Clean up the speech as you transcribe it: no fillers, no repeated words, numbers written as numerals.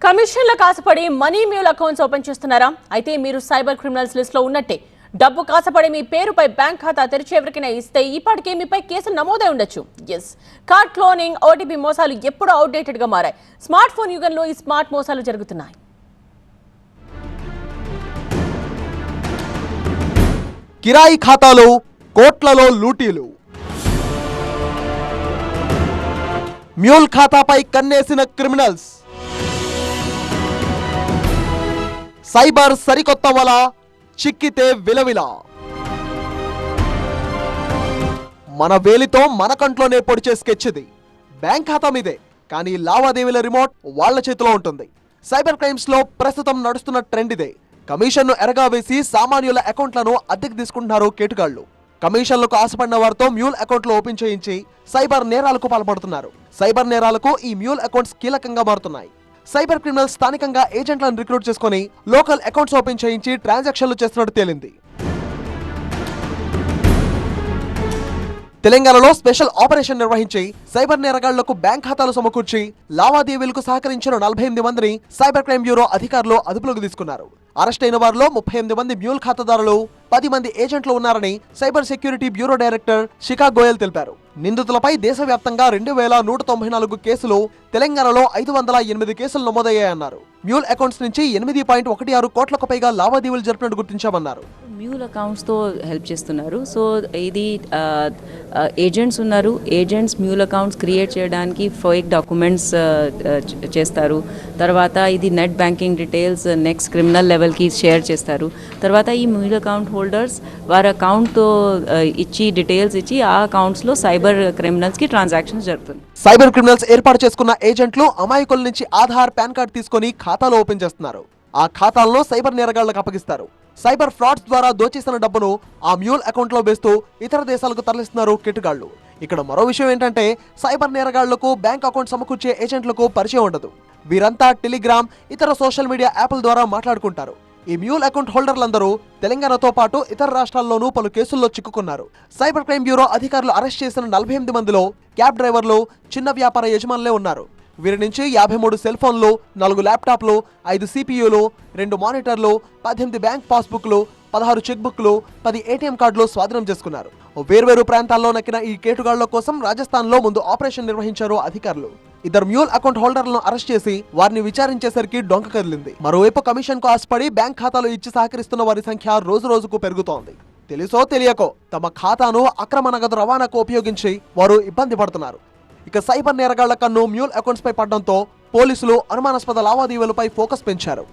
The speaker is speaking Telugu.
కమిషన్లకు ఆశపడి మనీ మ్యూల్ అకౌంట్స్ ఓపెన్ చేస్తున్నారా? అయితే మీరు సైబర్ క్రిమినల్స్ లిస్ట్ లో ఉన్నట్టే. డబ్బు కాసపడి మీ పేరుపై బ్యాంక్ ఖాతా తెరిచి ఎవరికైనా ఇస్తే ఇప్పటికే మీపై కేసులు నమోదై ఉండొచ్చు. కార్డ్ క్లోనింగ్, ఓటీపీ మోసాలు ఎప్పుడూ అవుట్డేటెడ్ గా మారాయి. స్మార్ట్ ఫోన్ యుగంలో ఈ స్మార్ట్ మోసాలు జరుగుతున్నాయి. కిరాయి ఖాతాలు, కోట్లలో లూటీలు. మ్యూల్ ఖాతాపై కన్నేసిన క్రిమినల్స్. సైబర్ సరికొత్త వల, చిక్కితే విలవిల. మన వేలితో మన కంట్లోనే పొడిచే స్కెచ్ ఇది. బ్యాంక్ ఖాతా మీదే, కానీ లావాదేవీల రిమోట్ వాళ్ల చేతిలో ఉంటుంది. సైబర్ క్రైమ్స్ లో ప్రస్తుతం నడుస్తున్న ట్రెండ్ ఇదే. కమిషన్ను ఎరగా వేసి సామాన్యుల అకౌంట్లను అద్దెకు తీసుకుంటున్నారు కేటుగాళ్లు. కమిషన్లకు ఆశపడిన వారితో మ్యూల్ అకౌంట్లు ఓపెన్ చేయించి సైబర్ నేరాలకు పాల్పడుతున్నారు. సైబర్ నేరాలకు ఈ మ్యూల్ అకౌంట్స్ కీలకంగా మారుతున్నాయి. సైబర్ క్రిమినల్స్ స్థానికంగా ఏజెంట్లను రిక్రూట్ చేసుకుని లోకల్ అకౌంట్స్ ఓపెన్ చేయించి ట్రాన్సాక్షన్లు చేస్తున్నట్టు తేలింది. తెలంగాణలో స్పెషల్ ఆపరేషన్ నిర్వహించి సైబర్ నేరగాళ్లకు బ్యాంక్ ఖాతాలు సమకూర్చి లావాదేవీలకు సహకరించిన 48 మందిని సైబర్ క్రైమ్ బ్యూరో అధికారులు అదుపులోకి తీసుకున్నారు. అరెస్ట్ అయిన వారిలో 38 మంది మ్యూల్ ఖాతాదారులు, 10 మంది ఏజెంట్లు ఉన్నారని సైబర్ సెక్యూరిటీ బ్యూరో డైరెక్టర్ శిఖా గోయల్ తెలిపారు. నిందితులపై దేశవ్యాప్తంగా 2194 కేసులు, తెలంగాణలో 508 కేసులు నమోదయ్యాయన్నారు. మ్యూల్ అకౌంట్స్ నుంచి 8.16 కోట్లకు పైగా లావాదేవీలు జరిపినట్టు గుర్తించామన్నారు. మ్యూల్ అకౌంట్స్తో హెల్ప్ చేస్తున్నారు. సో ఇది ఏజెంట్స్ ఉన్నారు. ఏజెంట్స్ మ్యూల్ అకౌంట్స్ క్రియేట్ చేయడానికి ఫేక్ డాక్యుమెంట్స్ చేస్తారు. తర్వాత ఇది net banking details next criminal లెవెల్కి షేర్ చేస్తారు. తర్వాత ఈ మ్యూల్ అకౌంట్ హోల్డర్స్ వారి అకౌంట్తో ఇచ్చి డీటెయిల్స్ ఇచ్చి ఆ అకౌంట్స్లో సైబర్ క్రిమినల్స్కి ట్రాన్సాక్షన్స్ జరుగుతుంది. సైబర్ క్రిమినల్స్ ఏర్పాటు చేసుకున్న ఏజెంట్లు అమాయకుల నుంచి ఆధార్, పాన్ కార్డ్ తీసుకొని ఖాతాలు ఓపెన్ చేస్తున్నారు. ఆ ఖాతాలను సైబర్ నేరగాళ్లకు అప్పగిస్తారు. సైబర్ ఫ్రాడ్స్ ద్వారా దోచేసిన డబ్బును ఆ మ్యూల్ అకౌంట్ లో వేస్తూ ఇతర దేశాలకు తరలిస్తున్నారు కేటుగాళ్లు. ఇక్కడ మరో విషయం ఏంటంటే సైబర్ నేరగాళ్లకు బ్యాంక్ అకౌంట్ సమకూర్చే ఏజెంట్లకు పరిచయం ఉండదు. వీరంతా టెలిగ్రామ్, ఇతర సోషల్ మీడియా యాప్ల ద్వారా మాట్లాడుకుంటారు. ఈ మ్యూల్ అకౌంట్ హోల్డర్లందరూ తెలంగాణతో పాటు ఇతర రాష్ట్రాల్లోనూ పలు కేసుల్లో చిక్కుకున్నారు. సైబర్ క్రైమ్ బ్యూరో అధికారులు అరెస్ట్ చేసిన 48 మందిలో క్యాబ్ డ్రైవర్లు, చిన్న వ్యాపార యజమానులే ఉన్నారు. వీరి నుంచి 53 సెల్ ఫోన్లు, 4 ల్యాప్టాప్లు, 5 సిపియులు, 2 మానిటర్లు, 18 బ్యాంక్ పాస్బుక్లు, 16 చెక్ బుక్లు, 10 ఏటీఎం కార్డులు స్వాధీనం చేసుకున్నారు. వేర్వేరు ప్రాంతాల్లో నక్కిన ఈ కేటుగాళ్ల కోసం రాజస్థాన్ లో ముందు ఆపరేషన్ నిర్వహించారు అధికారులు. 2 మ్యూల్ అకౌంట్ హోల్డర్లను అరెస్ట్ చేసి వారిని విచారించేసరికి డొంక కదిలింది. మరోవైపు కమిషన్ కు ఆశపడి బ్యాంక్ ఖాతాలు ఇచ్చి సహకరిస్తున్న వారి సంఖ్య రోజు రోజుకు పెరుగుతోంది. తెలుసో తెలియకో తమ ఖాతాను అక్రమ నగదు రవాణాకు ఉపయోగించి వారు ఇబ్బంది పడుతున్నారు. ఇక సైబర్ నేరగాళ్ల కన్ను మ్యూల్ అకౌంట్స్ పై పడడంతో పోలీసులు అనుమానాస్పద లావాదేవీలపై ఫోకస్ పెంచారు.